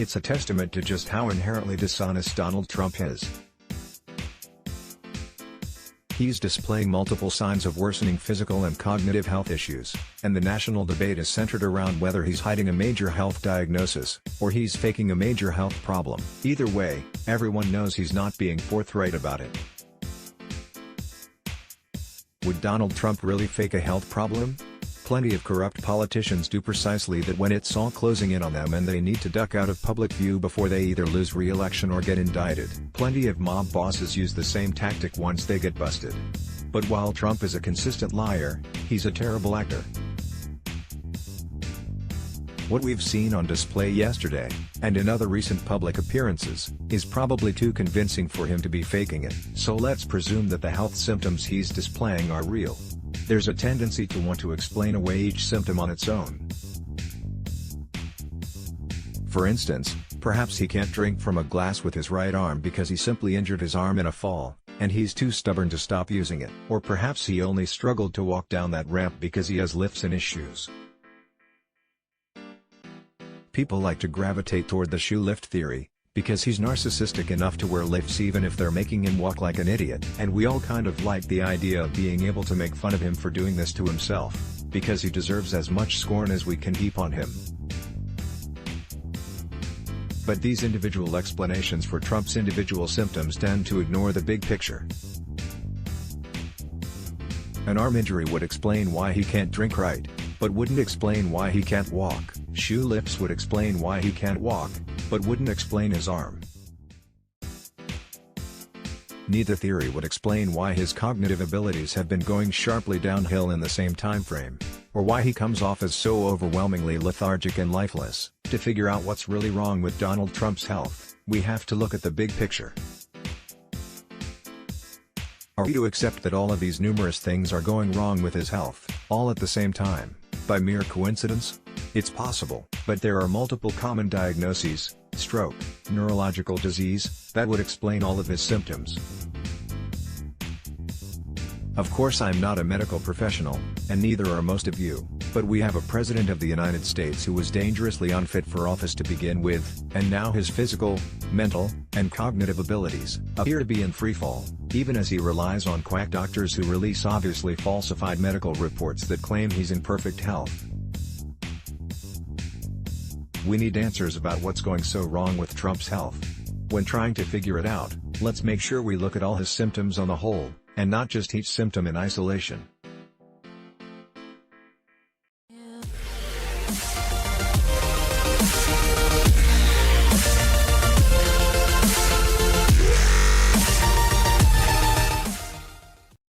It's a testament to just how inherently dishonest Donald Trump is. He's displaying multiple signs of worsening physical and cognitive health issues, and the national debate is centered around whether he's hiding a major health diagnosis, or he's faking a major health problem. Either way, everyone knows he's not being forthright about it. Would Donald Trump really fake a health problem? Plenty of corrupt politicians do precisely that when it's all closing in on them and they need to duck out of public view before they either lose re-election or get indicted. Plenty of mob bosses use the same tactic once they get busted. But while Trump is a consistent liar, he's a terrible actor. What we've seen on display yesterday, and in other recent public appearances, is probably too convincing for him to be faking it. So let's presume that the health symptoms he's displaying are real. There's a tendency to want to explain away each symptom on its own. For instance, perhaps he can't drink from a glass with his right arm because he simply injured his arm in a fall, and he's too stubborn to stop using it. Or perhaps he only struggled to walk down that ramp because he has lifts in his shoes. People like to gravitate toward the shoe lift theory, because he's narcissistic enough to wear lifts even if they're making him walk like an idiot. And we all kind of like the idea of being able to make fun of him for doing this to himself, because he deserves as much scorn as we can heap on him. But these individual explanations for Trump's individual symptoms tend to ignore the big picture. An arm injury would explain why he can't drink right, but wouldn't explain why he can't walk. Shoe lifts would explain why he can't walk, but wouldn't explain his arm. Neither theory would explain why his cognitive abilities have been going sharply downhill in the same time frame, or why he comes off as so overwhelmingly lethargic and lifeless. To figure out what's really wrong with Donald Trump's health, we have to look at the big picture. Are we to accept that all of these numerous things are going wrong with his health, all at the same time, by mere coincidence? It's possible, but there are multiple common diagnoses: stroke, neurological disease, that would explain all of his symptoms. Of course, I'm not a medical professional, and neither are most of you, but we have a president of the United States who was dangerously unfit for office to begin with, and now his physical, mental, and cognitive abilities appear to be in freefall, even as he relies on quack doctors who release obviously falsified medical reports that claim he's in perfect health. We need answers about what's going so wrong with Trump's health. When trying to figure it out, let's make sure we look at all his symptoms on the whole, and not just each symptom in isolation.